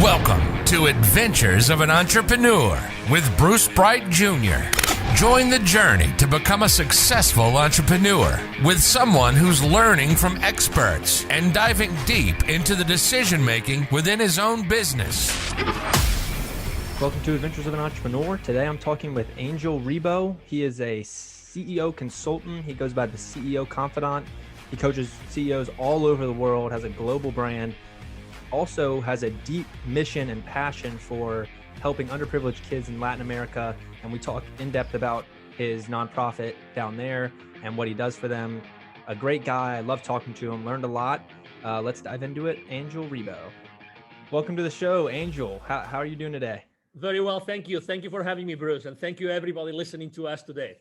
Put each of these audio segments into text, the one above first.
Welcome to Adventures of an Entrepreneur with Bruce Bright Jr. Join the journey to become a successful entrepreneur with someone who's learning from experts and diving deep into the decision-making within his own business. Welcome to Adventures of an Entrepreneur. Today I'm talking with Angel Ribo. He is a CEO consultant. He goes by the CEO Confidant. He coaches CEOs all over the world, has a global brand, also has a deep mission and passion for helping underprivileged kids in Latin America. And we talk in depth about his nonprofit down there and what he does for them. A great guy. I love talking to him, learned a lot. Let's dive into it. Angel Ribo. Welcome to the show, Angel. How are you doing today? Very well, thank you. Thank you for having me, Bruce. And thank you everybody listening to us today.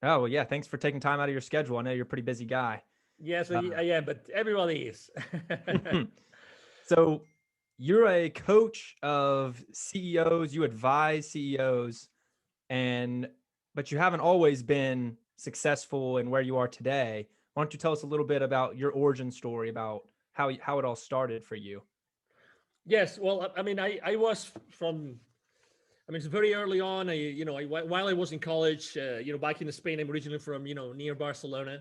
Oh, well, yeah. Thanks for taking time out of your schedule. I know you're a pretty busy guy. Yes, I am, but everybody is. So you're a coach of CEOs, you advise CEOs, but you haven't always been successful in where you are today. Why don't you tell us a little bit about your origin story, about how it all started for you? Yes, well, I mean, it's very early on. While I was in college, back in Spain, I'm originally from, near Barcelona.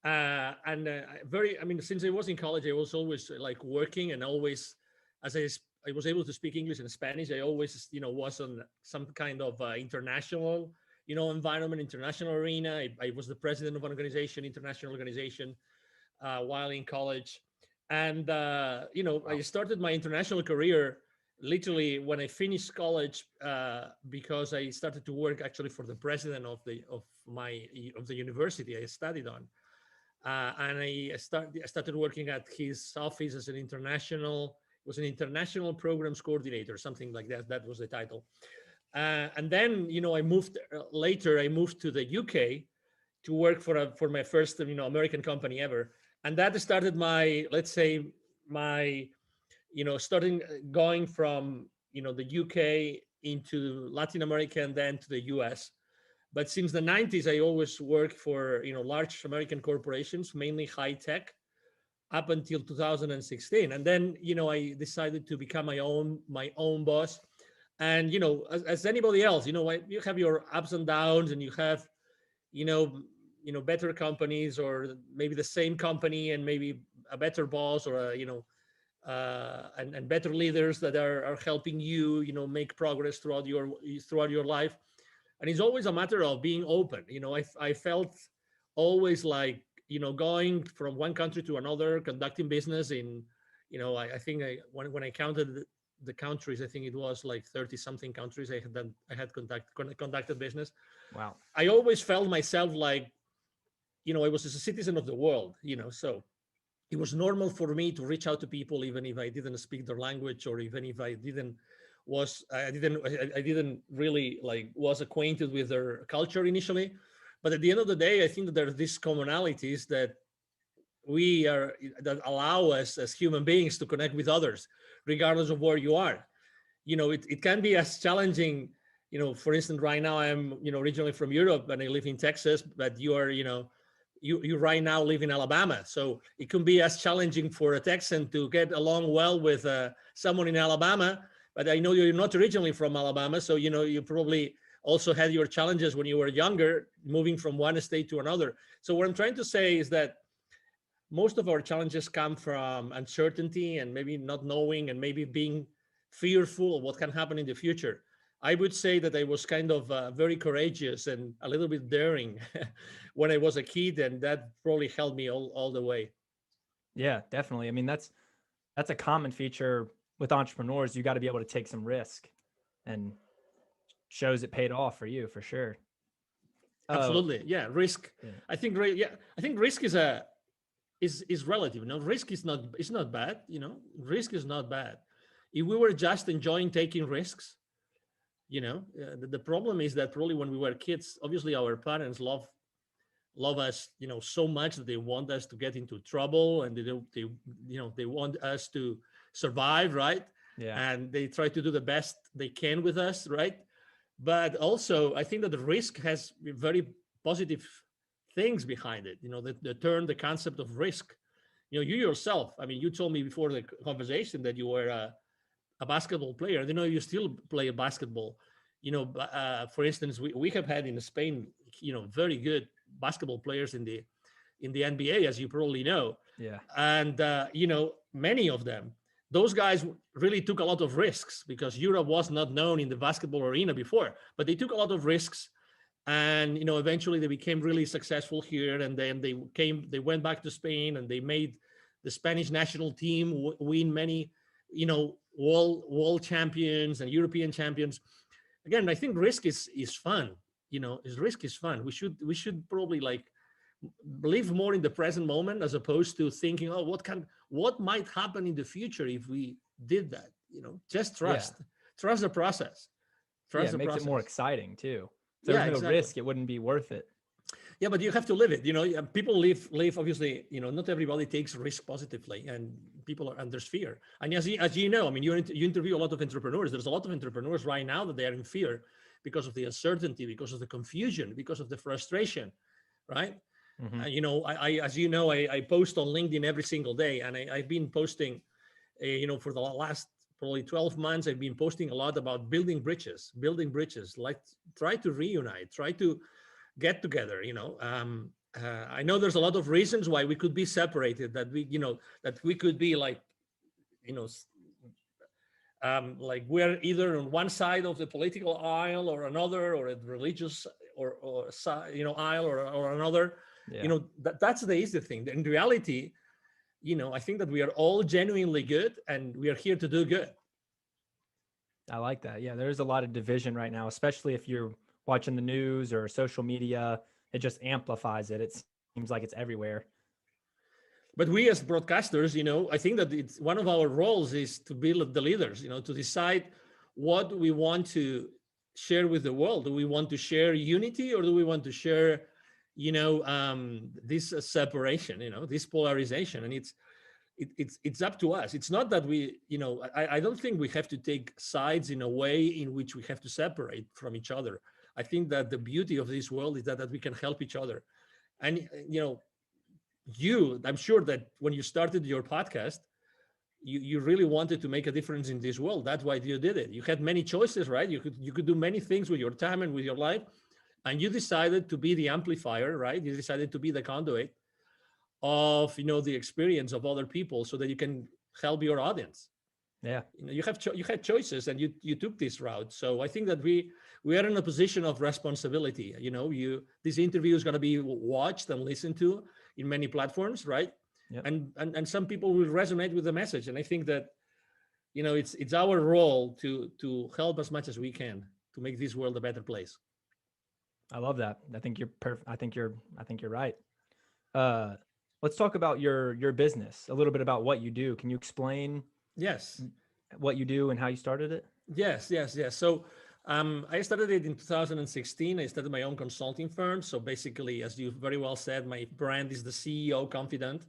Since I was in college, I was always like working, and always, as I was able to speak English and Spanish, I always, was on some kind of international, environment, international arena. I was the president of an international organization, while in college. And, I started my international career literally when I finished college, because I started to work actually for the president of the university I studied on. And I started working at his office as an international programs coordinator, something like that. That was the title. And then, I moved to the UK to work for my first, American company ever. And that started starting going from, the UK into Latin America and then to the US. But since the 90s, I always worked for, large American corporations, mainly high tech, up until 2016. And then, I decided to become my own boss. And, as anybody else, you have your ups and downs, and you have, better companies, or maybe the same company and maybe a better boss, or and better leaders that are helping you, make progress throughout your life. And it's always a matter of being open. I felt always like, going from one country to another, conducting business in, when I counted the countries, I think it was like 30 something countries I had conducted business. Wow. I always felt myself like, I was a citizen of the world, so it was normal for me to reach out to people, even if I didn't speak their language, or even if I didn't really was acquainted with their culture initially. But at the end of the day, I think that there are these commonalities that allow us as human beings to connect with others, regardless of where you are. It can be as challenging, for instance, right now I'm, originally from Europe and I live in Texas, but you are, you right now live in Alabama. So it can be as challenging for a Texan to get along well with someone in Alabama. But I know you're not originally from Alabama, so you probably also had your challenges when you were younger, moving from one state to another. So what I'm trying to say is that most of our challenges come from uncertainty and maybe not knowing, and maybe being fearful of what can happen in the future. I would say that I was kind of very courageous and a little bit daring when I was a kid, and that probably helped me all the way. Yeah, definitely. I mean, that's a common feature with entrepreneurs. You got to be able to take some risk, and shows it paid off for you, for sure. Absolutely. Yeah. Risk. Yeah. I think risk is relative. Risk is not bad. Risk is not bad. If we were just enjoying taking risks, the problem is that probably when we were kids, obviously our parents love us, so much that they want us to get into trouble, and they want us to survive, right? Yeah. And they try to do the best they can with us, right? But also, I think that the risk has very positive things behind it. The concept of risk. You yourself, I mean, you told me before the conversation that you were a a basketball player, you still play basketball. For instance, we have had in Spain, very good basketball players in the NBA, as you probably know. Yeah. And many of them, those guys really took a lot of risks because Europe was not known in the basketball arena before, but they took a lot of risks. And eventually they became really successful here, and then they went back to Spain, and they made the Spanish national team win many world champions and European champions. Again, I think risk is fun. Risk is fun. We should probably like live more in the present moment, as opposed to thinking, oh, what might happen in the future if we did that. Just trust the process. Trust the process. It makes it more exciting too. If there's no exactly. risk, it wouldn't be worth it. Yeah, but you have to live it. People live obviously, not everybody takes risk positively, and and there's fear. And as you know, I mean, you interview a lot of entrepreneurs. There's a lot of entrepreneurs right now that they are in fear because of the uncertainty, because of the confusion, because of the frustration, right? Mm-hmm. I post on LinkedIn every single day, and I've been posting, for the last probably 12 months, I've been posting a lot about building bridges, like try to reunite, try to get together. I know there's a lot of reasons why we could be separated, that we could be like we're either on one side of the political aisle or another, or a religious or side, aisle or another. Yeah. That's the easy thing. In reality, I think that we are all genuinely good, and we are here to do good. I like that. Yeah, there's a lot of division right now, especially if you're watching the news or social media. It just amplifies it. It seems like it's everywhere. But we as broadcasters, I think that it's one of our roles is to be the leaders, to decide what we want to share with the world. Do we want to share unity, or do we want to share, this separation, this polarization? And it's up to us. It's not that we, I don't think we have to take sides in a way in which we have to separate from each other. I think that the beauty of this world is that we can help each other. And, I'm sure that when you started your podcast, you really wanted to make a difference in this world. That's why you did it. You had many choices, right? You could do many things with your time and with your life. And you decided to be the amplifier, right? You decided to be the conduit of, the experience of other people, so that you can help your audience. Yeah. You had choices, and you took this route. So I think that we are in a position of responsibility. This interview is going to be watched and listened to in many platforms, right? Yep. And some people will resonate with the message. And I think that, it's our role to help as much as we can to make this world a better place. I love that. I think you're perfect. I think you're right. Let's talk about your business, a little bit about what you do. Can you explain? Yes. What you do and how you started it? Yes. So I started it in 2016. I started my own consulting firm. So basically, as you very well said, my brand is the CEO Confidant.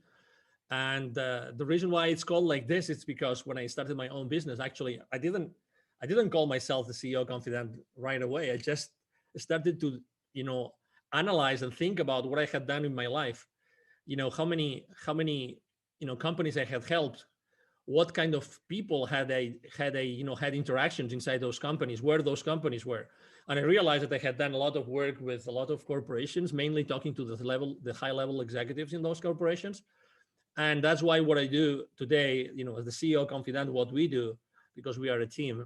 And the reason why it's called like this, it's because when I started my own business, actually, I didn't call myself the CEO Confidant right away. I just started to, analyze and think about what I had done in my life. How many companies I had helped, what kind of people had interactions inside those companies, where those companies were. And I realized that I had done a lot of work with a lot of corporations, mainly talking to the high level executives in those corporations. And that's why what I do today, as the CEO Confidant, what we do, because we are a team,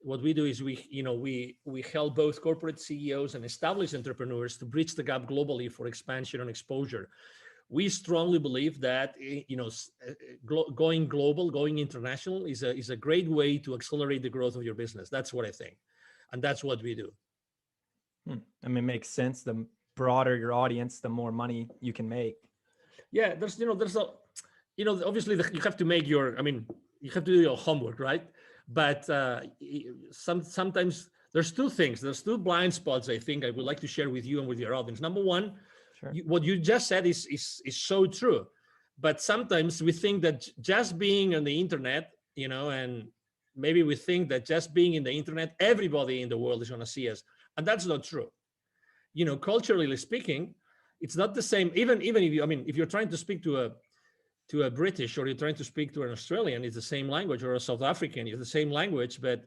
what we do is we help both corporate CEOs and established entrepreneurs to bridge the gap globally for expansion and exposure. We strongly believe that going global, going international is a great way to accelerate the growth of your business. That's what I think, and that's what we do. I mean, it makes sense. The broader your audience, the more money you can make. Yeah, obviously you have to make you have to do your homework, right? But sometimes there's two blind spots I think I would like to share with you and with your audience. Number one, sure. What you just said is so true. But sometimes we think that just being on the internet, and maybe we think that just being in the internet, everybody in the world is going to see us. And that's not true. Culturally speaking, it's not the same. Even if you're trying to speak to to a British, or you're trying to speak to an Australian, it's the same language, or a South African, it's the same language, but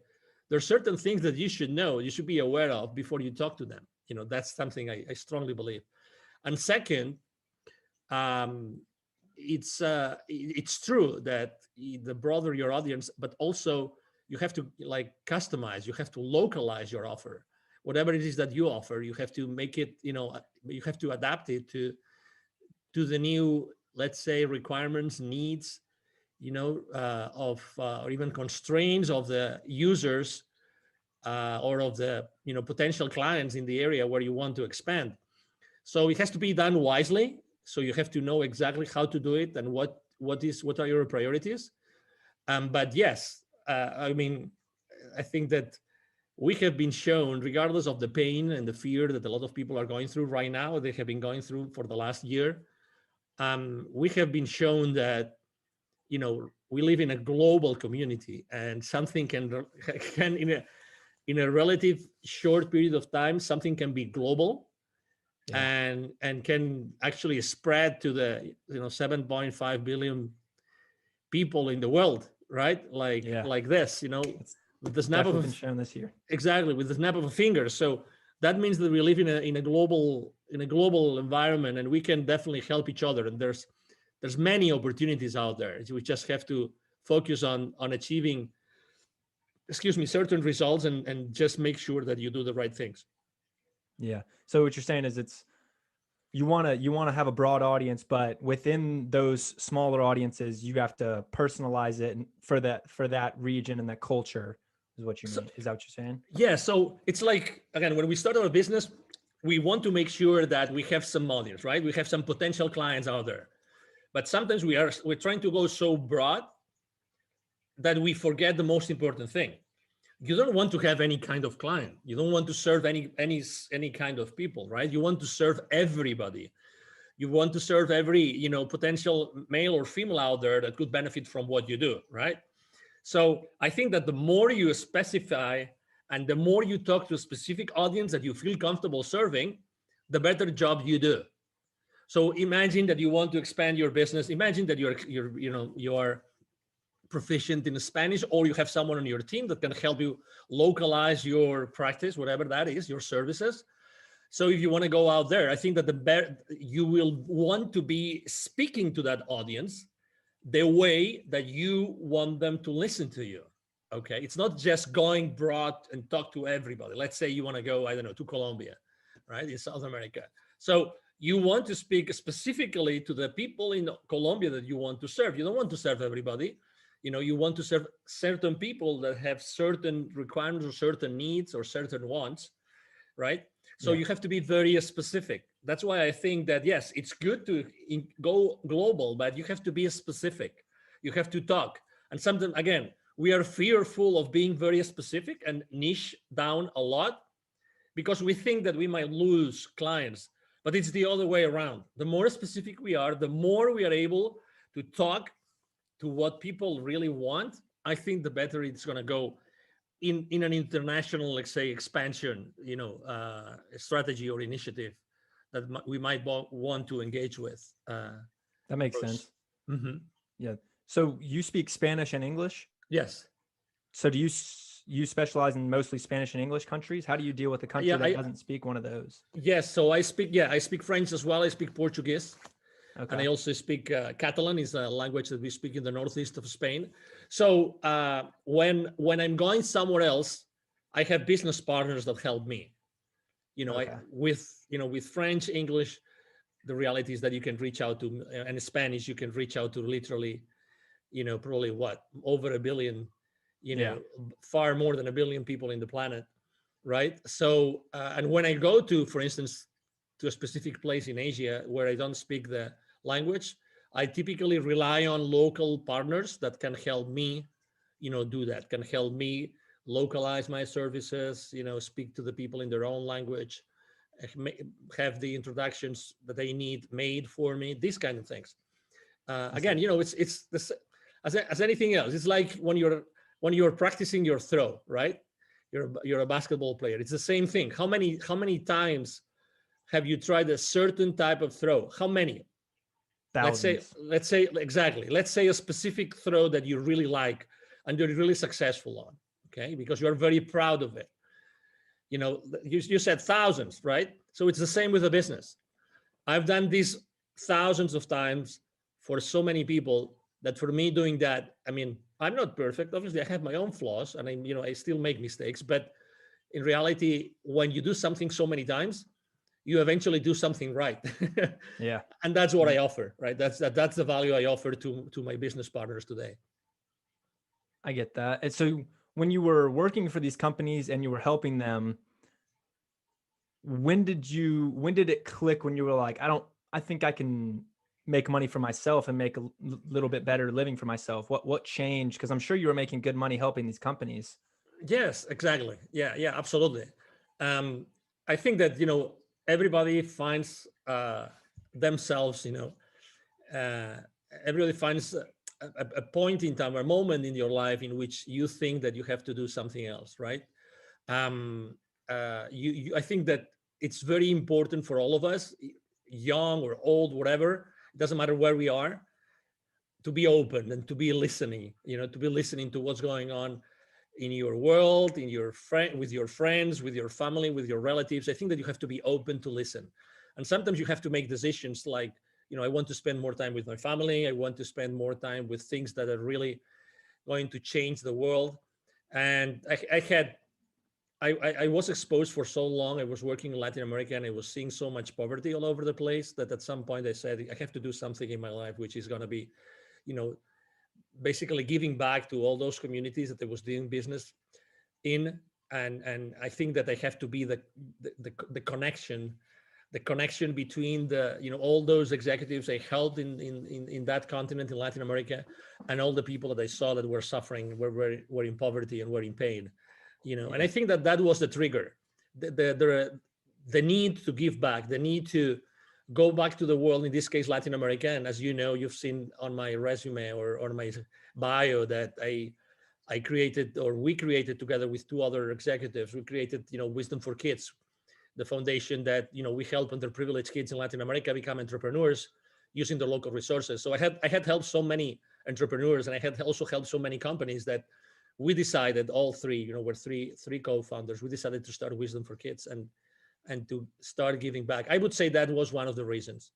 there's certain things that you should know, you should be aware of before you talk to them. That's something I strongly believe. And second, it's true that the broader your audience, but also you have to customize, you have to localize your offer. Whatever it is that you offer, you have to make it, you have to adapt it to the new, let's say, requirements, needs, or even constraints of the users, or of the potential clients in the area where you want to expand. So it has to be done wisely. So you have to know exactly how to do it and what are your priorities. But yes, I think that we have been shown, regardless of the pain and the fear that a lot of people are going through right now, they have been going through for the last year. We have been shown that, we live in a global community, and something can in a relative short period of time, something can be global. Yeah. and can actually spread to the 7.5 billion people in the world, right? Like this, with the snap of been shown this year. Exactly, with the snap of a finger. So that means that we live in a global environment, and we can definitely help each other. And there's many opportunities out there. We just have to focus on achieving, certain results, and just make sure that you do the right things. Yeah. So what you're saying is you want to have a broad audience, but within those smaller audiences, you have to personalize it for that region and that culture is what you mean. Is that what you're saying? Yeah. So it's like, again, when we start our business, we want to make sure that we have some audience, right? We have some potential clients out there, but sometimes we're trying to go so broad that we forget the most important thing. You don't want to have any kind of client. You don't want to serve any kind of people, right? You want to serve everybody. You want to serve every, potential male or female out there that could benefit from what you do, right? So I think that the more you specify and the more you talk to a specific audience that you feel comfortable serving, the better job you do. So imagine that you want to expand your business. Imagine that you're proficient in Spanish, or you have someone on your team that can help you localize your practice, whatever that is, your services. So if you want to go out there, I think that you will want to be speaking to that audience the way that you want them to listen to you. Okay, it's not just going broad and talk to everybody. Let's say you want to go, to Colombia, right, in South America. So you want to speak specifically to the people in Colombia that you want to serve. You don't want to serve everybody. You want to serve certain people that have certain requirements or certain needs or certain wants, right? So you have to be very specific. That's why I think that, yes, it's good to go global, but you have to be specific. You have to talk. And sometimes, again, we are fearful of being very specific and niche down a lot because we think that we might lose clients, but it's the other way around. The more specific we are, the more we are able to talk to what people really want. I think the better it's going to go in an international, let's say, expansion, strategy or initiative that we might want to engage with. That makes sense. Mm-hmm. Yeah. So you speak Spanish and English? Yes. So do you specialize in mostly Spanish and English countries? How do you deal with a country that doesn't speak one of those? Yes. So I speak French as well. I speak Portuguese. Okay. And I also speak Catalan, is a language that we speak in the northeast of Spain. So when I'm going somewhere else, I have business partners that help me. Okay. With French, English, the reality is that you can reach out to, and Spanish, you can reach out to literally, probably over 1 billion, far more than 1 billion people in the planet, right? So, and when I go to, for instance, to a specific place in Asia where I don't speak the language, I typically rely on local partners that can help me, do that, can help me localize my services, speak to the people in their own language, have the introductions that they need made for me, these kind of things. Again, it's this, as anything else. It's like when you're practicing your throw, right? You're a basketball player. It's the same thing. How many times have you tried a certain type of throw? How many? thousands. let's say exactly. Let's say a specific throw that you really like and you're really successful on, okay? Because you're very proud of it. You know, you said thousands, right? So it's the same with a business. I've done this thousands of times for so many people that for me doing that, I mean, I'm not perfect. Obviously, I have my own flaws and I still make mistakes. But in reality, when you do something so many times, you eventually do something right. Yeah. And that's what I offer, right? That's the value I offer to my business partners today. I get that. And so when you were working for these companies and you were helping them, when did it click when you were like, I think I can make money for myself and make a little bit better living for myself? What changed? Because I'm sure you were making good money helping these companies. Yes, exactly. Yeah, absolutely. I think that, everybody finds themselves, uh, everybody finds a point in time, a moment in your life in which you think that you have to do something else, right? um, I think that it's very important for all of us, young or old, whatever, it doesn't matter where we are, to be open and to be listening, to be listening to what's going on in your world, in your friend, with your friends, with your family, with your relatives. I think that you have to be open to listen. And sometimes you have to make decisions like, I want to spend more time with my family. I want to spend more time with things that are really going to change the world. And I was exposed for so long. I was working in Latin America and I was seeing so much poverty all over the place that at some point I said, I have to do something in my life, which is going to be, you know, basically giving back to all those communities that I was doing business in. And I think that I have to be the connection between all those executives I helped in that continent in Latin America and all the people that I saw that were suffering, were in poverty and were in pain. And I think that was the trigger, the need to give back, the need to go back to the world, in this case Latin America. And as you know, you've seen on my resume or on my bio that I created, or we created together with two other executives, we created Wisdom for Kids, the foundation that we help underprivileged kids in Latin America become entrepreneurs using the local resources. So I had helped so many entrepreneurs, and I had also helped so many companies that we decided, all three, we're three co-founders, we decided to start Wisdom for Kids and to start giving back. I would say that was one of the reasons.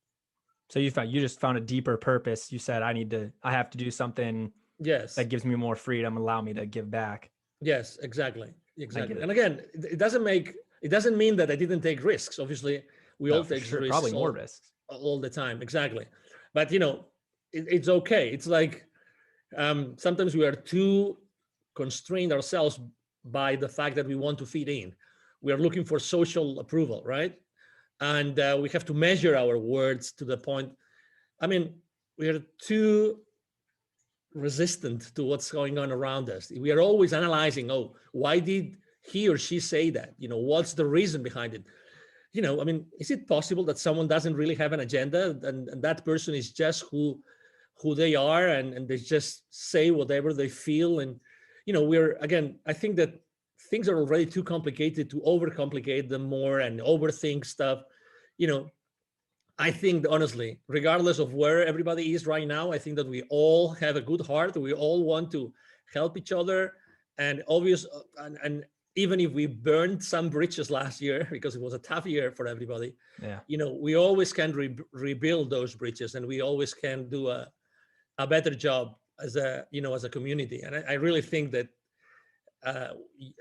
So you just found a deeper purpose. You said, I have to do something Yes, that gives me more freedom, allow me to give back. Yes, exactly. And again, it doesn't mean that I didn't take risks. Obviously, we all take risks, probably more risks all the time. Exactly. But it's okay. It's like sometimes we are too constrained ourselves by the fact that we want to fit in. We are looking for social approval, right? And we have to measure our words to the point. I mean, we are too resistant to what's going on around us. We are always analyzing, why did he or she say that? What's the reason behind it? I mean, is it possible that someone doesn't really have an agenda and that person is just who they are and they just say whatever they feel? And, I think that things are already too complicated to overcomplicate them more and overthink stuff. I think, honestly, regardless of where everybody is right now, I think that we all have a good heart. We all want to help each other. And and even if we burned some bridges last year, because it was a tough year for everybody, we always can rebuild those bridges, and we always can do a better job as a community. And I really think that,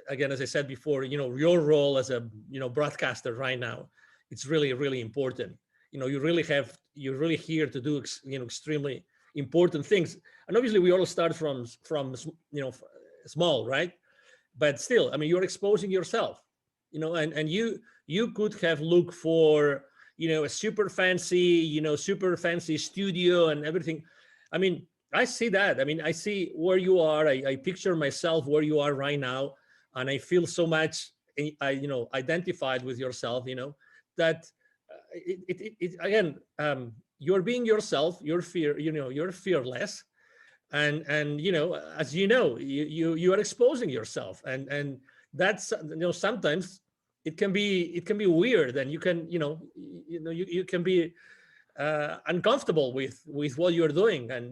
again, as I said before, your role as a broadcaster right now, it's really, really important. You're really here to do extremely important things. And obviously we all start from small, right? But still, I mean, you're exposing yourself, and you could have looked for a super fancy studio and everything. I mean, I see that. I mean, I see where you are. I picture myself where you are right now, and I feel so much identified with yourself, that again, you're being yourself. You're fearless, and as you are exposing yourself, and that's sometimes it can be weird, and you can you can be uncomfortable with what you're doing, and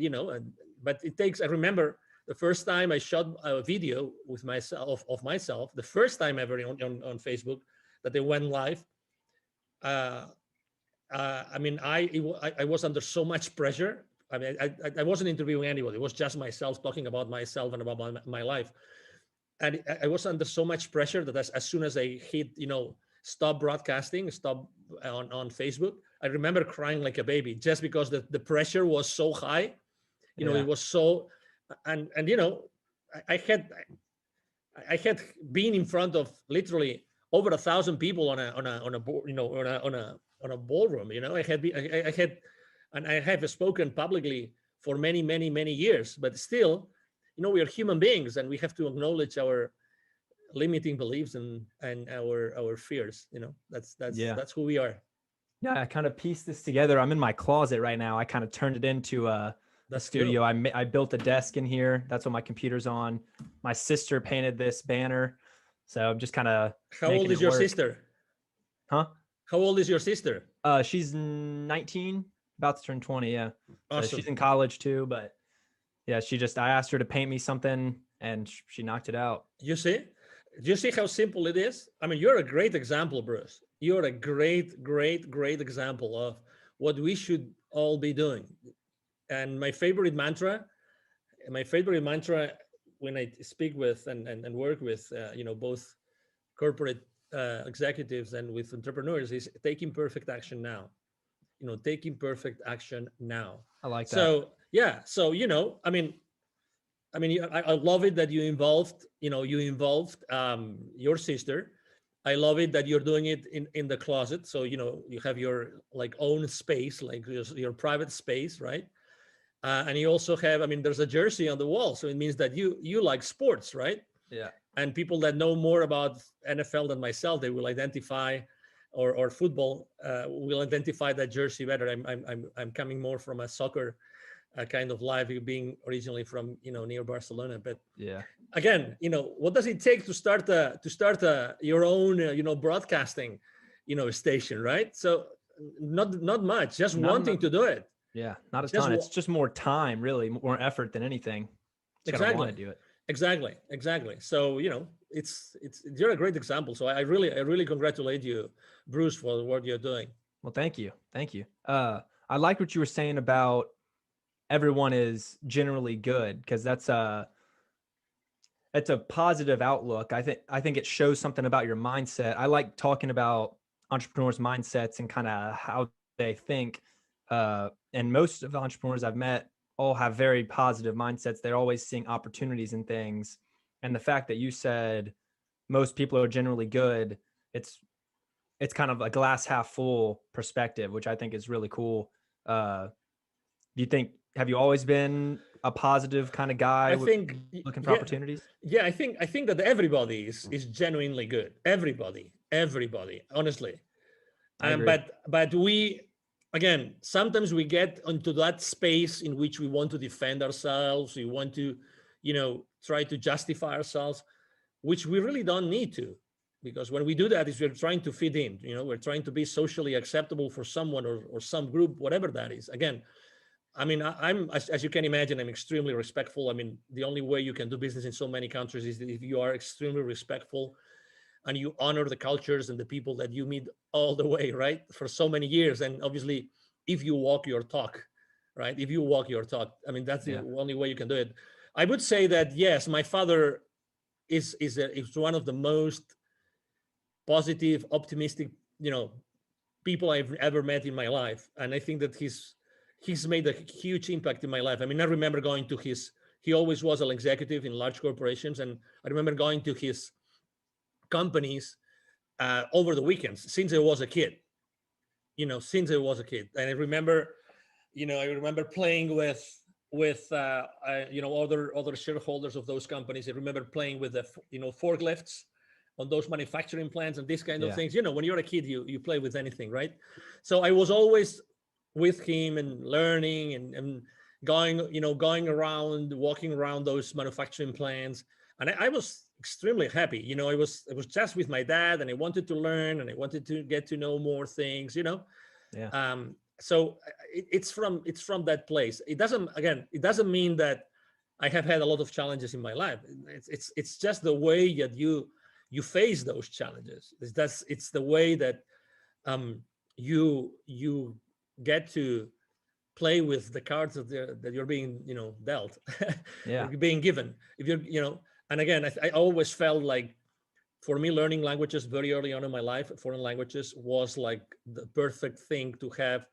but it takes. I remember the first time I shot a video with myself of myself, the first time ever on Facebook that they went live. I mean, I was under so much pressure. I mean, I wasn't interviewing anybody. It was just myself talking about myself and about my life. And I was under so much pressure that as soon as I hit, stop broadcasting, stop on Facebook, I remember crying like a baby just because the pressure was so high. It was so, and I had been in front of literally over 1,000 people on a board, on a ballroom. I had, and I have spoken publicly for many, many, many years, but still, we are human beings and we have to acknowledge our limiting beliefs and our fears. That's who we are. Yeah, I kind of pieced this together. I'm in my closet right now. I kind of turned it into a studio. Cool. I built a desk in here. That's what my computer's on. My sister painted this banner. So I'm just kind of. How old is your sister? Huh? How old is your sister? She's 19, about to turn 20. Yeah. Awesome. So she's in college too, but yeah, I asked her to paint me something and she knocked it out. You see how simple it is? I mean, you're a great example, Bruce. You're a great, great, great example of what we should all be doing. And my favorite mantra when I speak with and work with, both corporate executives and with entrepreneurs is take imperfect action now. Take imperfect action now. I like that. So, yeah. So, I mean, I love it that you involved your sister. I love it that you're doing it in the closet. So, you have your own space, like your private space, right? And you also have, there's a jersey on the wall. So it means that you like sports, right? Yeah. And people that know more about NFL than myself, they will identify, or football, will identify that jersey better. I'm coming more from a soccer kind of life, being originally from near Barcelona. But yeah, again, what does it take to start your own broadcasting station, right? So not much, just wanting to do it. Yeah, not a ton. It's just more time, really, more effort than anything. Exactly. Want to do it. Exactly. So it's you're a great example. So I really congratulate you, Bruce, for what you're doing. Well, thank you. I like what you were saying about everyone is generally good, because that's a positive outlook. I think it shows something about your mindset. I like talking about entrepreneurs' mindsets and kind of how they think. And most of the entrepreneurs I've met all have very positive mindsets. They're always seeing opportunities in things. And the fact that you said most people are generally good, it's kind of a glass half full perspective, which I think is really cool. Have you always been a positive kind of guy? I think looking for opportunities? Yeah, I think that everybody is genuinely good. Everybody, honestly. But we, again, sometimes we get into that space in which we want to defend ourselves. We want to, try to justify ourselves, which we really don't need to, because when we do that, we're trying to fit in. We're trying to be socially acceptable for someone or some group, whatever that is. Again, I'm as you can imagine, I'm extremely respectful. The only way you can do business in so many countries is if you are extremely respectful and you honor the cultures and the people that you meet all the way, right? For so many years. And obviously, if you walk your talk, right? If you walk your talk, that's the only way you can do it. I would say that, yes, my father is one of the most positive, optimistic, people I've ever met in my life. And I think that he's made a huge impact in my life. I remember going to he always was an executive in large corporations. And I remember going to his companies over the weekends since I was a kid. And I remember playing with other shareholders of those companies. I remember playing with the forklifts on those manufacturing plants and these kind of things. When you're a kid, you play with anything, right? So I was always with him and learning and going around, walking around those manufacturing plants. And I was extremely happy. I was just with my dad, and I wanted to learn and I wanted to get to know more things, So it's from that place. It doesn't mean that I have had a lot of challenges in my life. It's just the way that you face those challenges. It's the way that you get to play with the cards that you're being dealt or Yeah. you're being given. If you're and again, I always felt like, for me, learning languages very early on in my life, foreign languages, was like the perfect thing to have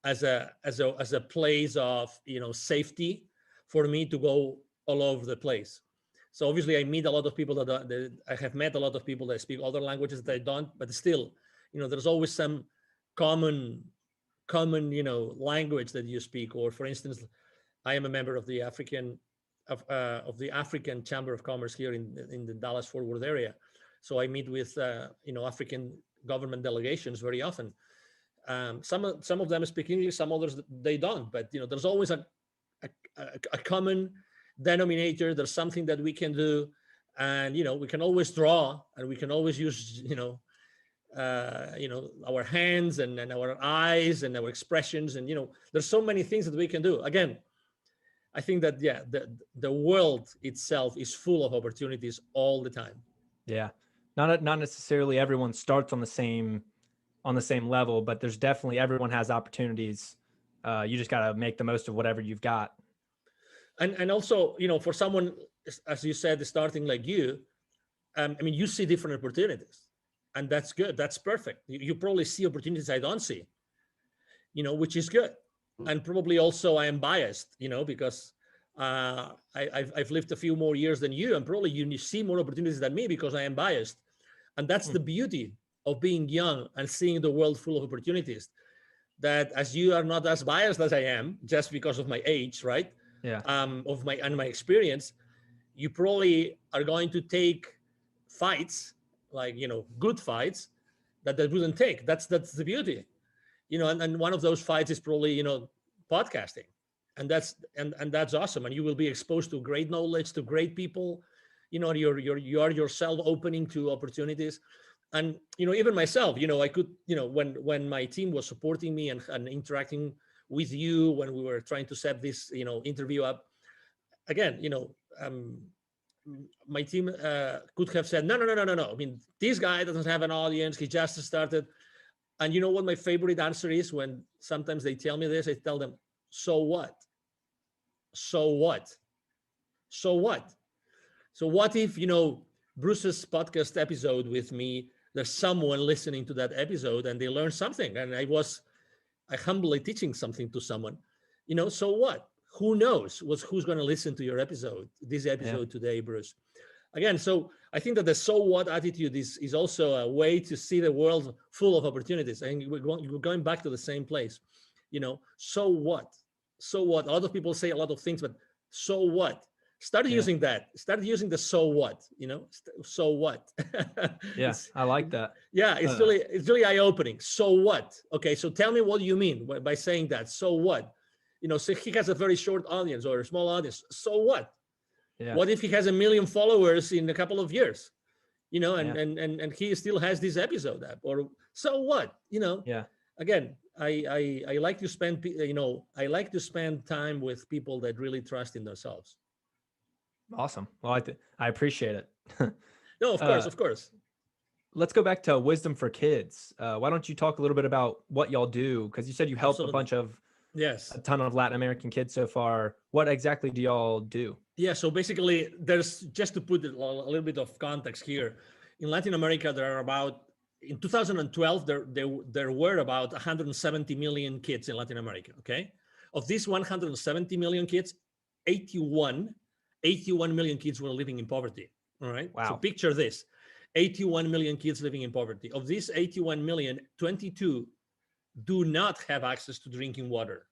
as a place of safety for me to go all over the place. So obviously I meet a lot of people that I have met a lot of people that speak other languages that I don't, but still, there's always some common language that you speak. Or for instance, I am a member of the African Chamber of Commerce here in the Dallas Fort Worth area. So I meet with African government delegations very often. Some of them speak English, some others they don't. But there's always a common denominator. There's something that we can do, and we can always draw, and we can always use our hands and our eyes and our expressions, and there's so many things that we can do. Again, I think that the world itself is full of opportunities all the time. Yeah. Not necessarily everyone starts on the same level, but there's definitely, everyone has opportunities. You just got to make the most of whatever you've got. And also, for someone, as you said, starting like you, you see different opportunities, and that's good. That's perfect. You probably see opportunities I don't see, which is good. And probably also I am biased, because I've lived a few more years than you, and probably you see more opportunities than me because I am biased. And that's the beauty of being young and seeing the world full of opportunities. That as you are not as biased as I am, just because of my age, right? Yeah. Of my experience, you probably are going to take fights, like good fights that wouldn't take. That's the beauty, and one of those fights is probably podcasting, and that's awesome. And you will be exposed to great knowledge, to great people. You are yourself opening to opportunities. And even myself, I could, when my team was supporting me and interacting with you when we were trying to set this interview up, again, my team could have said, no. This guy doesn't have an audience, he just started. And you know what my favorite answer is? When sometimes they tell me this, I tell them, so what? So what? So what? So what if, Bruce's podcast episode with me, there's someone listening to that episode and they learn something, and I humbly teaching something to someone, so what? Who knows who's going to listen to this episode today, Bruce? Again, so I think that the so what attitude is also a way to see the world full of opportunities. And we're going back to the same place, so what? So what? A lot of people say a lot of things, but so what? Start using that. Start using the so what, so what? Yeah, I like that. Yeah, it's really eye-opening. So what? Okay, so tell me what you mean by saying that. So what? So he has a very short audience or a small audience. So what? Yeah. What if he has 1 million followers in a couple of years? And he still has this episode up, or so what? Yeah. Again, I like to spend time with people that really trust in themselves. Awesome. Well, I appreciate it. No, of course. Let's go back to Wisdom for Kids. Why don't you talk a little bit about what y'all do? Because you said you helped a ton of Latin American kids so far. What exactly do y'all do? Yeah, so basically, there's, just to put a little bit of context here, in Latin America, in 2012, there were about 170 million kids in Latin America, okay? Of these 170 million kids, 81 million kids were living in poverty, all right? Wow. So picture this, 81 million kids living in poverty. Of these 81 million, 22 do not have access to drinking water.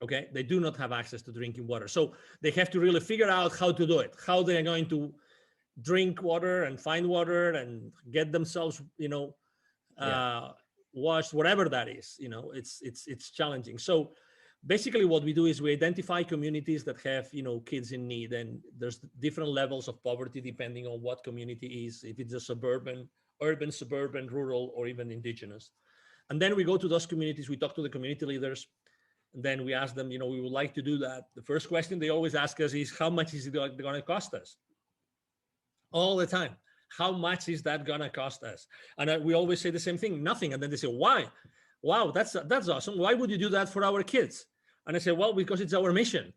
Okay, they do not have access to drinking water. So they have to really figure out how to do it, how they're going to drink water and find water and get themselves, washed, whatever that is. It's challenging. So basically what we do is we identify communities that have, kids in need, and there's different levels of poverty depending on what community is, if it's a urban, suburban, rural, or even indigenous. And then we go to those communities, we talk to the community leaders, and then we ask them, we would like to do that. The first question they always ask us is, how much is it going to cost us? All the time. How much is that going to cost us? And we always say the same thing, nothing. And then they say, why? Wow, that's awesome. Why would you do that for our kids? And I say, well, because it's our mission,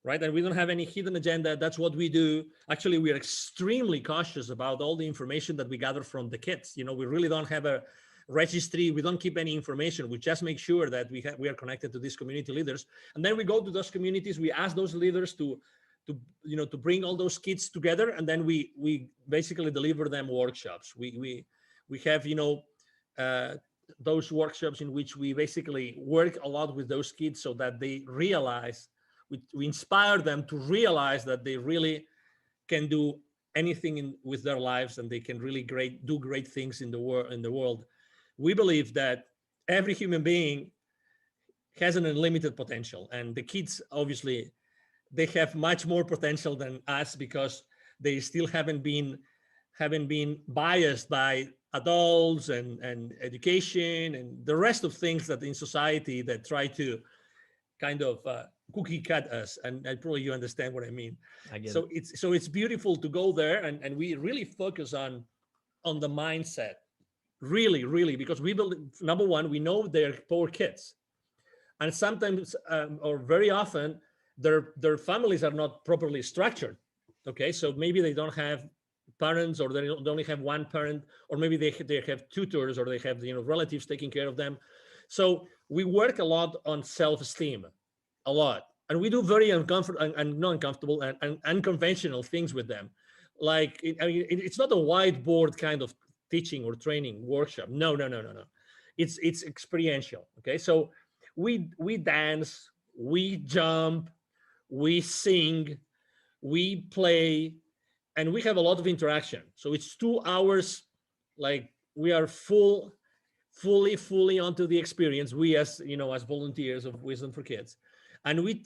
right? And we don't have any hidden agenda. That's what we do. Actually, we are extremely cautious about all the information that we gather from the kids. We really don't have a registry. We don't keep any information. We just make sure that we are connected to these community leaders. And then we go to those communities. We ask those leaders to bring all those kids together, and then we basically deliver them workshops. We have those workshops in which we basically work a lot with those kids so that they realize, we inspire them to realize that they really can do anything with their lives, and they can really do great things in the world. We believe that every human being has an unlimited potential, and the kids, obviously, they have much more potential than us because they still haven't been biased by adults and education and the rest of things that in society that try to kind of cookie cut us. And probably you understand what I mean. I get So it. it's beautiful to go there, and we really focus on the mindset, really, because we believe, number one, we know they're poor kids, and sometimes or very often their families are not properly structured. Okay, so maybe they don't have parents, or they only have one parent, or maybe they have tutors, or they have relatives taking care of them. So we work a lot on self-esteem, a lot, and we do very uncomfortable and not uncomfortable and unconventional things with them. Like it's not a whiteboard kind of teaching or training workshop. No. It's experiential. Okay, so we dance, we jump, we sing, we play, and we have a lot of interaction. So it's 2 hours, like we are fully onto the experience. We as volunteers of Wisdom for Kids, and we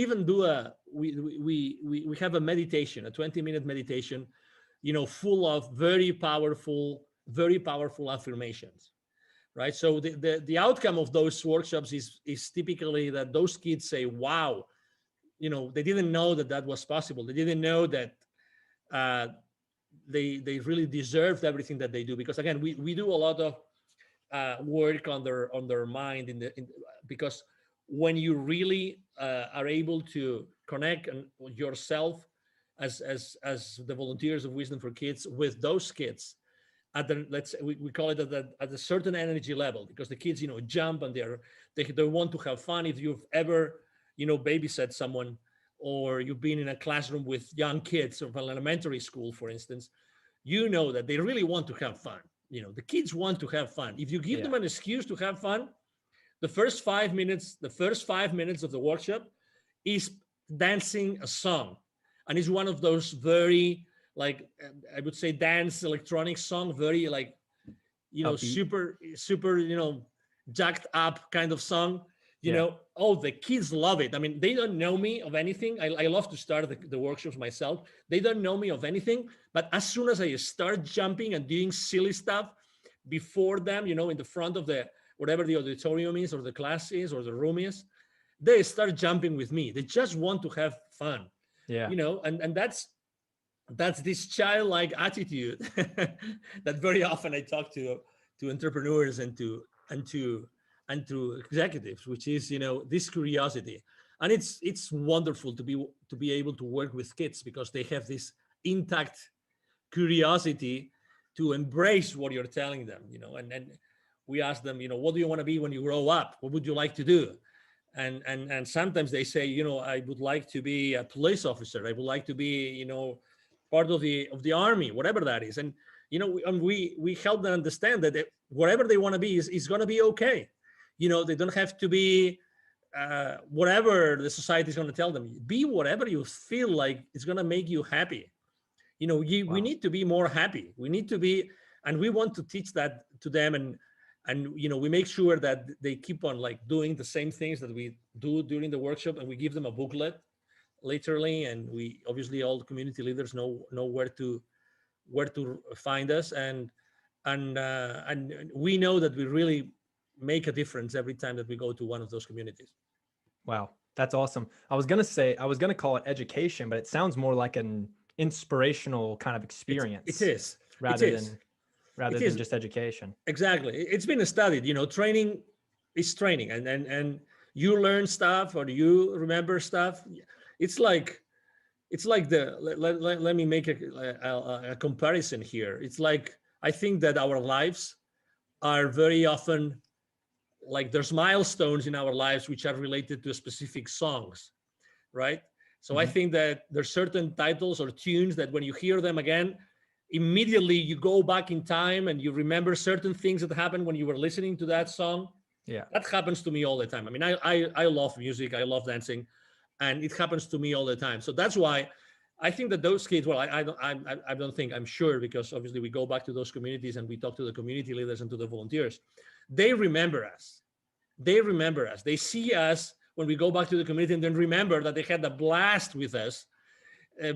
even do we have a meditation, a 20-minute meditation, full of very powerful affirmations. Right. So the outcome of those workshops is typically that those kids say, wow, they didn't know that was possible. They didn't know that they really deserved everything that they do. Because again, we do a lot of work on their mind because when you really are able to connect yourself as the volunteers of Wisdom for Kids with those kids at we call it at a certain energy level, because the kids jump and they want to have fun. If you've ever babysat someone, or you've been in a classroom with young kids of an elementary school, for instance, that they really want to have fun. The kids want to have fun. If you give them an excuse to have fun, the first 5 minutes of the workshop is dancing a song. And it's one of those very, like, I would say, dance electronic song, very like, upbeat, super, jacked up kind of song. The kids love it. I mean, they don't know me of anything. I love to start the workshops myself. They don't know me of anything, but as soon as I start jumping and doing silly stuff before them, in the front of whatever the auditorium is, or the class is, or the room is, they start jumping with me. They just want to have fun. Yeah. And that's this childlike attitude that very often I talk to entrepreneurs and to executives, which is this curiosity. And it's wonderful to be able to work with kids, because they have this intact curiosity to embrace what you're telling them. And we ask them, what do you want to be when you grow up? What would you like to do? And sometimes they say, I would like to be a police officer. I would like to be part of the army, whatever that is. And we help them understand that whatever they want to be is going to be okay. They don't have to be whatever the society is going to tell them. Be whatever you feel like is going to make you happy. Wow. We need to be more happy. We need to be, and we want to teach that to them. And we make sure that they keep on like doing the same things that we do during the workshop, and we give them a booklet, literally. And we obviously, all the community leaders know where to find us. And and we know that we really make a difference every time that we go to one of those communities. Wow, that's awesome. I was gonna call it education, but it sounds more like an inspirational kind of It experience is. It rather is. than rather It than is. just education. Exactly. It's been studied. Training is training, and you learn stuff or you remember stuff. It's like let me make a comparison here. It's like I think that our lives are very often like there's milestones in our lives which are related to specific songs, right? So I Mhm. think that there's certain titles or tunes that when you hear them again, immediately you go back in time and you remember certain things that happened when you were listening to that song. Yeah. That happens to me all the time. I mean, I love music, I love dancing, and it happens to me all the time. So that's why I think that those kids, well, I don't think, I'm sure, because obviously we go back to those communities and we talk to the community leaders and to the volunteers. They remember us. They remember us. They see us when we go back to the community and then remember that they had a blast with us,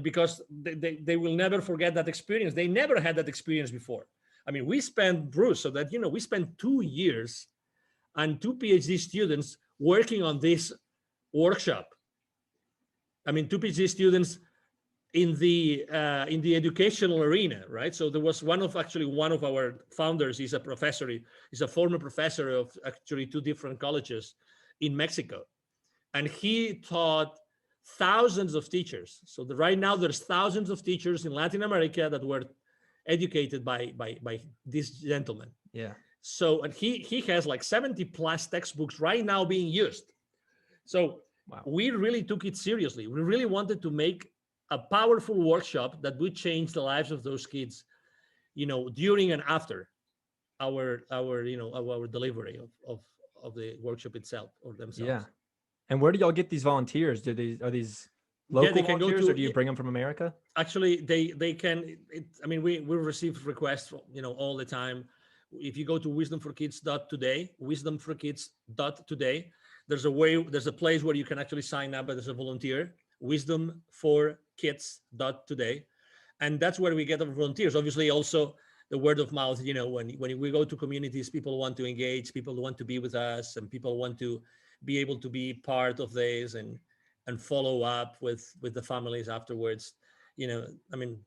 because they will never forget that experience. They never had that experience before. I mean, we spent, Bruce, so that, we spent 2 years and two PhD students working on this workshop. I mean, two PhD students in the educational arena, right? So there was one of our founders is a professor, he's a former professor of actually two different colleges in Mexico, and he taught thousands of teachers. So right now there's thousands of teachers in Latin America that were educated by this gentleman. Yeah. So, and he has like 70 plus textbooks right now being used. So Wow. we really took it seriously. We really wanted to make a powerful workshop that would change the lives of those kids, during and after our delivery of the workshop itself or Yeah. themselves. And where do y'all get these volunteers? Are these Yeah, local they can go volunteers, or to. do you bring them from America? Actually, they can. I mean, we receive requests, all the time. If you go to wisdomforkids.today, wisdomforkids.today, there's a place where you can actually sign up as a volunteer. Wisdomforkids.today, and that's where we get our volunteers. Obviously, also the word of mouth. When we go to communities, people want to engage, people want to be with us, and people want to be able to be part of this and follow up with the families afterwards. I mean,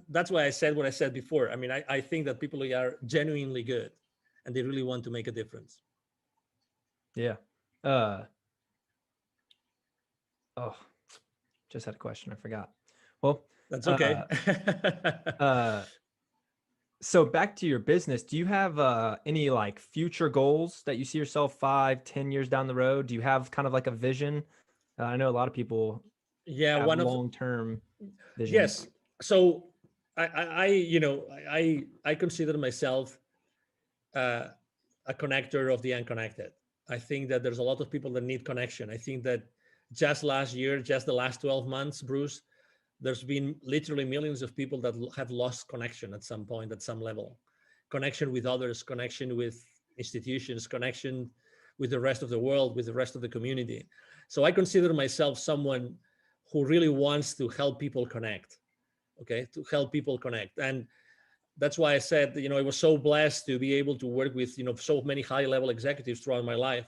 that's why I said what I said before. I mean, I think that people are genuinely good and they really want to make a difference. Yeah. Oh, just had a question. I forgot. Well, That's okay. So back to your business, do you have any like future goals that you see yourself 5-10 years down the road? Do you have kind of like a vision? I know a lot of people Yeah, have one of long-term visions. yes. So I consider myself a connector of the unconnected. I think that there's a lot of people that need connection. I think that just last year, just the last 12 months, Bruce, there's been literally millions of people that have lost connection at some point, at some level. Connection with others, connection with institutions, connection with the rest of the world, with the rest of the community. So I consider myself someone who really wants to help people connect, okay, to help people connect. And that's why I said, I was so blessed to be able to work with, so many high level executives throughout my life,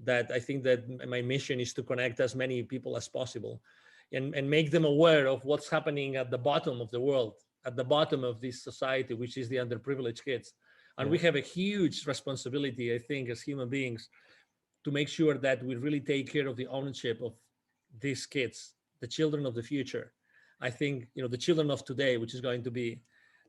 that I think that my mission is to connect as many people as possible and make them aware of what's happening at the bottom of the world, at the bottom of this society, which is the underprivileged kids. And Yeah. we have a huge responsibility, I think, as human beings, to make sure that we really take care of the ownership of these kids, the children of the future. I think, the children of today, which is going to be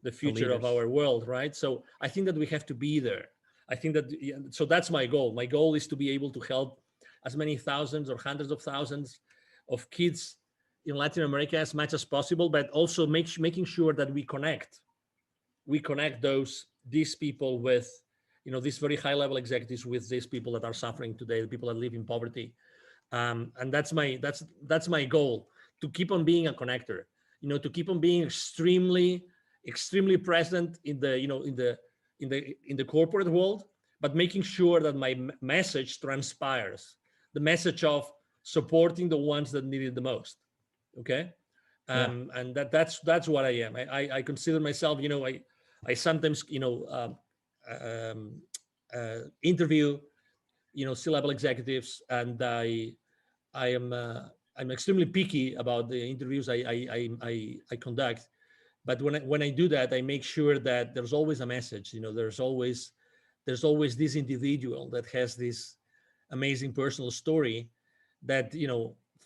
the future of leaders. our world, right? So I think that we have to be there. I think that, so that's my goal. My goal is to be able to help as many thousands or hundreds of thousands of kids in Latin America as much as possible, but also making sure that we connect these people with, these very high level executives with these people that are suffering today, the people that live in poverty. And that's my goal, to keep on being a connector, to keep on being extremely present in the corporate world, but making sure that my message transpires, the message of supporting the ones that need it the most. Okay. Yeah. And that's what I am. I consider myself, I sometimes, interview, C-level executives, and I am I'm extremely picky about the interviews I conduct. But when I do that, I make sure that there's always a message. There's always this individual that has this amazing personal story that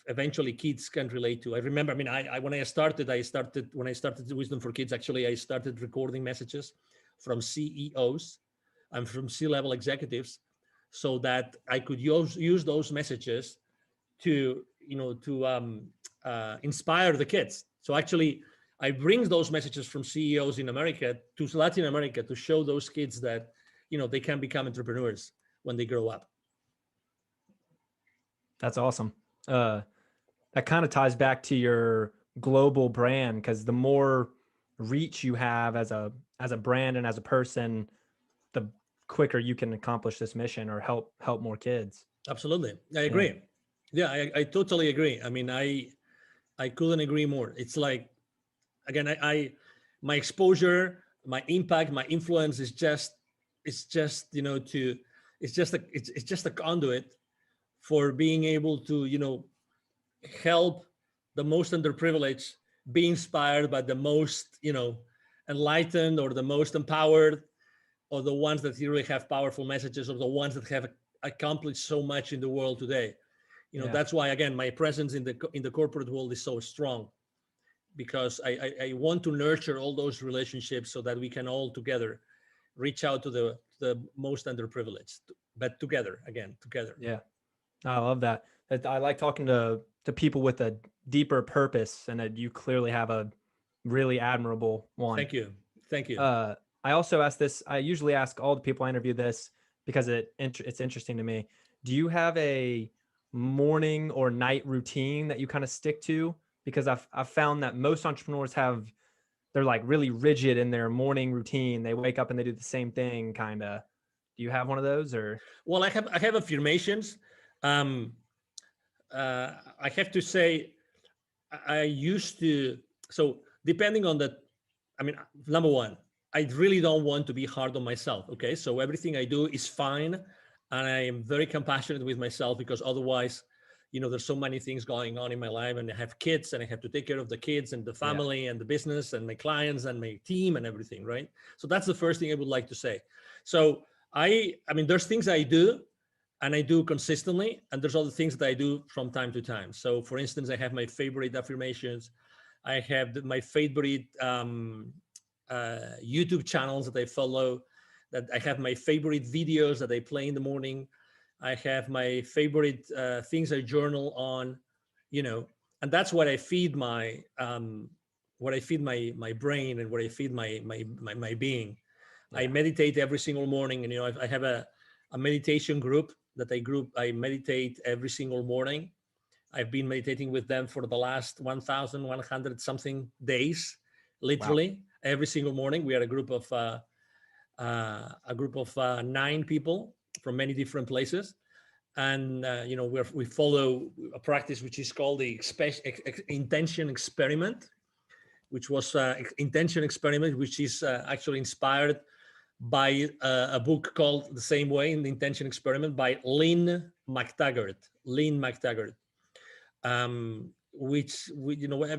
eventually kids can relate to. I remember, I mean, I when I started Wisdom for Kids. Actually, I started recording messages from CEOs and from C-level executives, so that I could use those messages to inspire the kids. So actually, I bring those messages from CEOs in America to Latin America to show those kids that they can become entrepreneurs when they grow up. That's awesome. That kind of ties back to your global brand, because the more reach you have as a brand and as a person, the quicker you can accomplish this mission or help more kids. Absolutely, I agree. Yeah, I totally agree. I mean, I couldn't agree more. It's like, again, I my exposure, my impact, my influence is just it's just to it's just a conduit for being able to help the most underprivileged be inspired by the most enlightened, or the most empowered, or the ones that really have powerful messages, or the ones that have accomplished so much in the world today. That's why, again, my presence in the corporate world is so strong, because I want to nurture all those relationships so that we can all together reach out to the most underprivileged, but together. Yeah, I love that. I like talking to people with a deeper purpose, and that you clearly have a really admirable one. Thank you. I also ask this. I usually ask all the people I interview this because it's interesting to me. Do you have a morning or night routine that you kind of stick to? Because I've found that most entrepreneurs they're like really rigid in their morning routine. They wake up and they do the same thing, kind of. Do you have one of those, or? Well, I have affirmations. Um, I have to say, I used to. So depending on the, I mean, number one, I really don't want to be hard on myself. Okay, so everything I do is fine, and I am very compassionate with myself, because otherwise, there's so many things going on in my life, and I have kids, and I have to take care of the kids and the family and the business and my clients and my team and everything, right? So that's the first thing I would like to say. So I mean, there's things I do, and I do consistently, and there's other things that I do from time to time. So, for instance, I have my favorite affirmations. I have my favorite YouTube channels that I follow. That I have my favorite videos that I play in the morning. I have my favorite things I journal on, and that's what I feed my my brain, and what I feed my being. Yeah. I meditate every single morning, and I have a meditation group that I meditate every single morning. I've been meditating with them for the last 1,100 something days, literally. Wow. Every single morning. We are a group of 9 people from many different places, and we follow a practice which is called the intention experiment, which was intention experiment, which is actually inspired by a book called the same way, in the Intention Experiment, by Lynn McTaggart. Which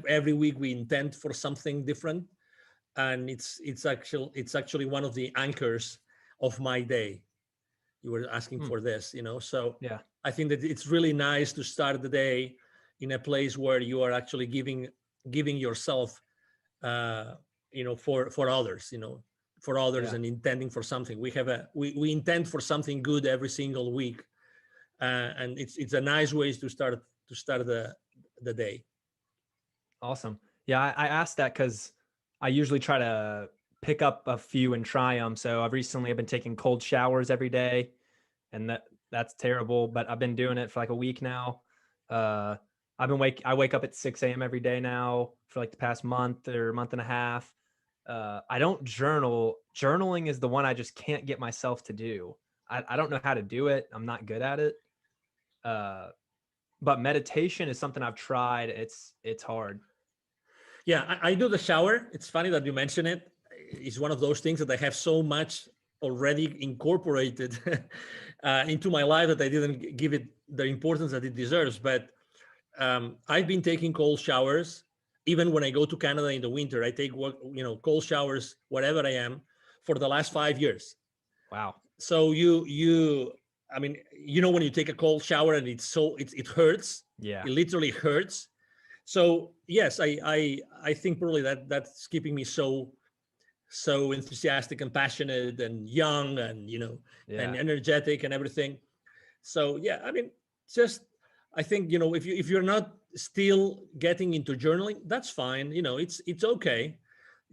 every week we intend for something different, and it's actually one of the anchors of my day. You were asking for this, so yeah. I think that it's really nice to start the day in a place where you are actually giving yourself, for others, and intending for something. We intend for something good every single week, and it's a nice way to start the day. Awesome. Yeah, I asked that because I usually try to pick up a few and try them. So I've been taking cold showers every day, and that's terrible, but I've been doing it for like a week now. I wake up at 6 a.m. every day now for like the past month or month and a half. I don't journal. Journaling is the one I just can't get myself to do. I don't know how to do it. I'm not good at it. But meditation is something I've tried. It's hard. Yeah, I do the shower. It's funny that you mention it. is one of those things that I have so much already incorporated into my life that I didn't give it the importance that it deserves. But I've been taking cold showers. Even when I go to Canada in the winter, I take cold showers wherever I am for the last 5 years. Wow. So I mean, when you take a cold shower and it hurts. Yeah. It literally hurts. So yes, I think probably that's keeping me so enthusiastic and passionate and young and and energetic and everything. So yeah, I mean, just I think if you're not still getting into journaling, that's fine. It's okay.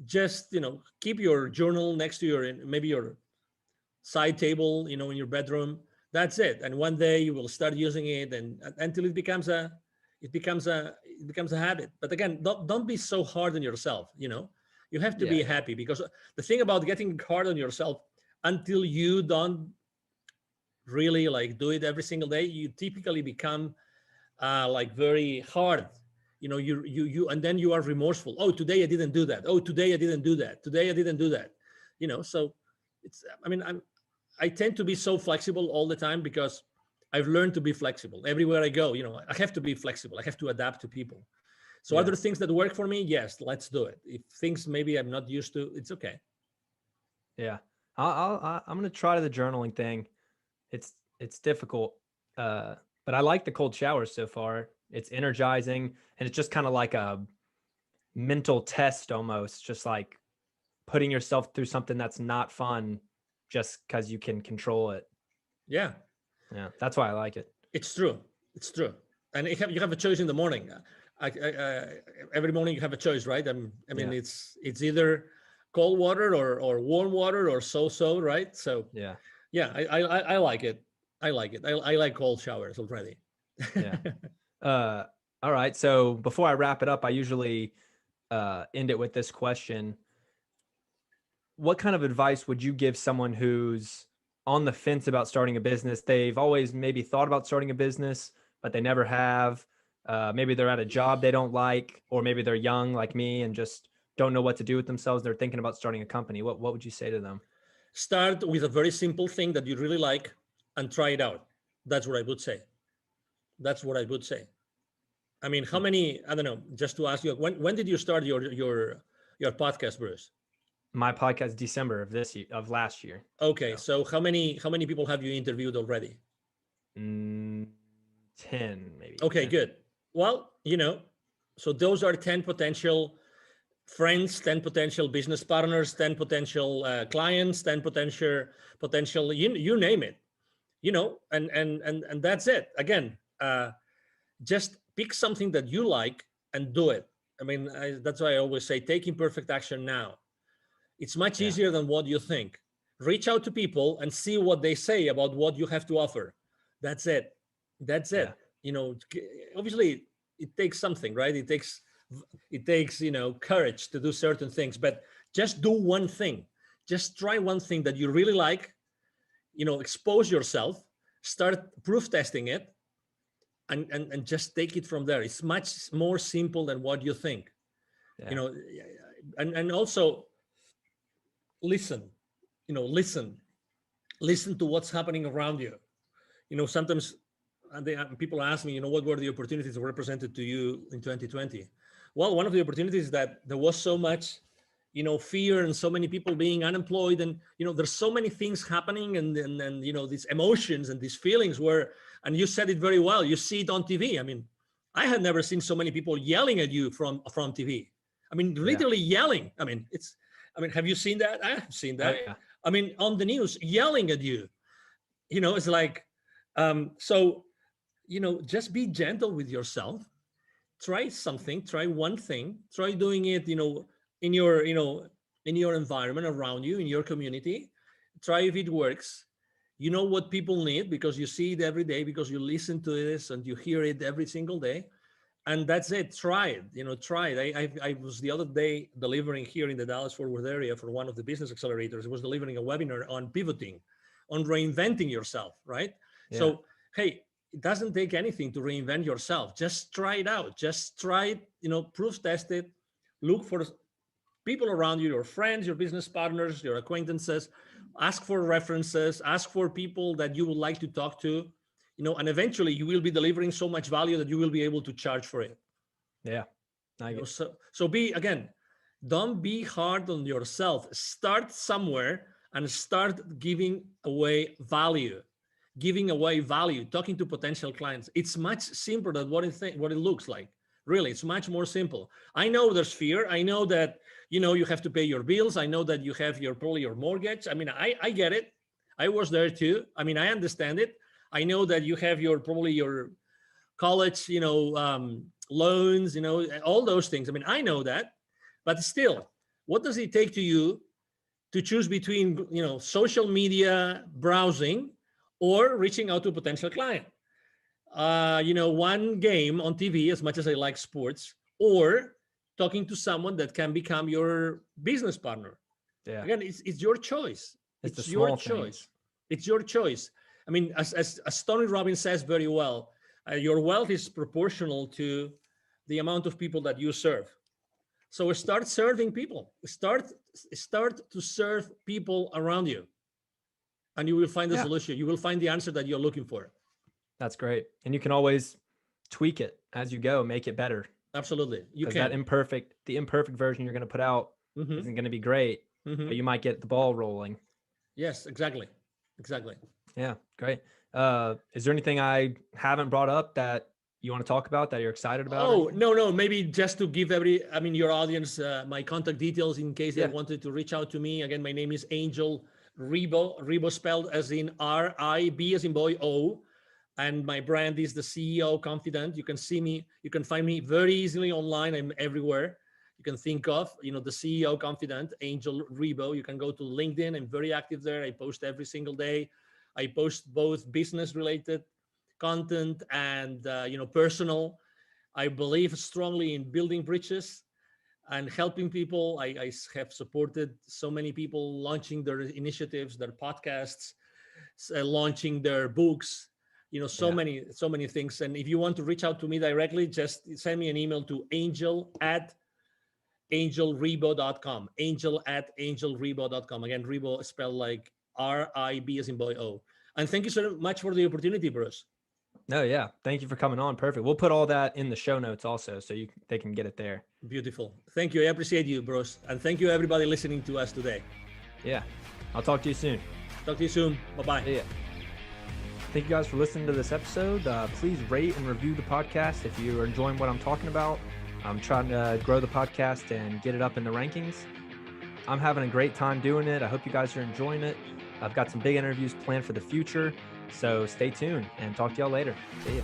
Just keep your journal next to maybe your side table, in your bedroom. That's it. And one day you will start using it, and until it becomes a habit. But again, don't be so hard on yourself. You have to be happy, because the thing about getting hard on yourself, until you don't really like do it every single day, you typically become like very hard. You and then you are remorseful. Oh, today I didn't do that. Oh, today I didn't do that. Today I didn't do that. So I tend to be so flexible all the time, because I've learned to be flexible everywhere I go. I have to be flexible. I have to adapt to people. So other things that work for me, yes, let's do it. If things maybe I'm not used to, it's okay. Yeah. I'm going to try the journaling thing. It's difficult. But I like the cold showers so far. It's energizing, and it's just kind of like a mental test almost, just like putting yourself through something that's not fun just because you can control it. Yeah. That's why I like it. It's true. And you have a choice in the morning. Every morning you have a choice, right? It's either cold water or warm water or so, right? So I like it. I like cold showers already. All right. So before I wrap it up, I usually end it with this question. What kind of advice would you give someone who's on the fence about starting a business? They've always maybe thought about starting a business, but they never have. Maybe they're at a job they don't like, or maybe they're young like me and just don't know what to do with themselves. They're thinking about starting a company. What would you say to them? Start with a very simple thing that you really like and try it out. That's what I would say. I mean, how many, I don't know, just to ask you, when did you start your podcast, Bruce? My podcast, December of last year. Okay. So how many people have you interviewed already? 10 maybe. Okay, 10. Good. Well, so those are 10 potential friends, 10 potential business partners, 10 potential clients, 10 potential, you name it, and that's it. Again, just pick something that you like and do it. I mean, that's why I always say, take imperfect action now. It's much easier than what you think. Reach out to people and see what they say about what you have to offer. That's it. Obviously it takes something, right? It takes courage to do certain things, but just do one thing. Just try one thing that you really like, expose yourself, start proof testing it, and just take it from there. It's much more simple than what you think. And also listen to what's happening around you. Sometimes people ask me, what were the opportunities that were presented to you in 2020? Well, one of the opportunities is that there was so much, fear and so many people being unemployed, and there's so many things happening, and these emotions and these feelings and you said it very well. You see it on TV. I mean, I had never seen so many people yelling at you from TV. I mean, literally yelling. I mean, have you seen that? I have seen that. Oh, yeah. I mean, on the news, yelling at you. It's like, so, just be gentle with yourself. Try something, try one thing, try doing it, in your environment around you, in your community. Try if it works. You know what people need because you see it every day, because you listen to this and you hear it every single day. And that's it. Try it. Try it. I was the other day delivering here in the Dallas-Fort Worth area for one of the business accelerators. I was delivering a webinar on pivoting, on reinventing yourself, right? Yeah. So, hey, it doesn't take anything to reinvent yourself. Just try it out. Just try it, proof test it, look for people around you, your friends, your business partners, your acquaintances. Ask for references, ask for people that you would like to talk to, and eventually you will be delivering so much value that you will be able to charge for it. Yeah. So don't be hard on yourself. Start somewhere and start giving away value. Talking to potential clients. It's much simpler than what it looks like. Really, it's much more simple. I know there's fear. I know that you have to pay your bills. I know that you have probably your mortgage. I mean, I get it. I was there too. I mean, I understand it. I know that you have probably your college, loans, all those things. I mean, I know that, but still, what does it take to you to choose between, social media browsing or reaching out to a potential client? One game on TV, as much as I like sports, or talking to someone that can become your business partner. Yeah. Again, it's your choice. It's your choice. It's your choice. I mean, as Tony Robbins says very well, your wealth is proportional to the amount of people that you serve. So start serving people. Start to serve people around you, and you will find the solution. You will find the answer that you're looking for. That's great. And you can always tweak it as you go, make it better. Absolutely. You can. The imperfect version you're going to put out isn't going to be great, but you might get the ball rolling. Yes, exactly. Yeah, great. Is there anything I haven't brought up that you want to talk about that you're excited about? Oh, no. Maybe just to give your audience my contact details in case they wanted to reach out to me. Again, my name is Angel Ribo. Ribo spelled as in R-I-B as in boy, O. And my brand is the CEO Confidant. You can see me. You can find me very easily online. I'm everywhere you can think of. The CEO Confidant, Angel Ribo. You can go to LinkedIn. I'm very active there. I post every single day. I post both business-related content and personal. I believe strongly in building bridges and helping people. I have supported so many people launching their initiatives, their podcasts, launching their books. So many things. And if you want to reach out to me directly, just send me an email to angel@angelribo.com. Angel@angelribo.com. Again, Ribo spelled like R-I-B as in boy, O. And thank you so much for the opportunity, Bruce. No, yeah. Thank you for coming on. Perfect. We'll put all that in the show notes also, so they can get it there. Beautiful. Thank you. I appreciate you, Bruce. And thank you, everybody listening to us today. Yeah. I'll talk to you soon. Talk to you soon. Bye-bye. Yeah. Thank you guys for listening to this episode. Please rate and review the podcast if you are enjoying what I'm talking about. I'm trying to grow the podcast and get it up in the rankings. I'm having a great time doing it. I hope you guys are enjoying it. I've got some big interviews planned for the future. So stay tuned and talk to y'all later. See ya.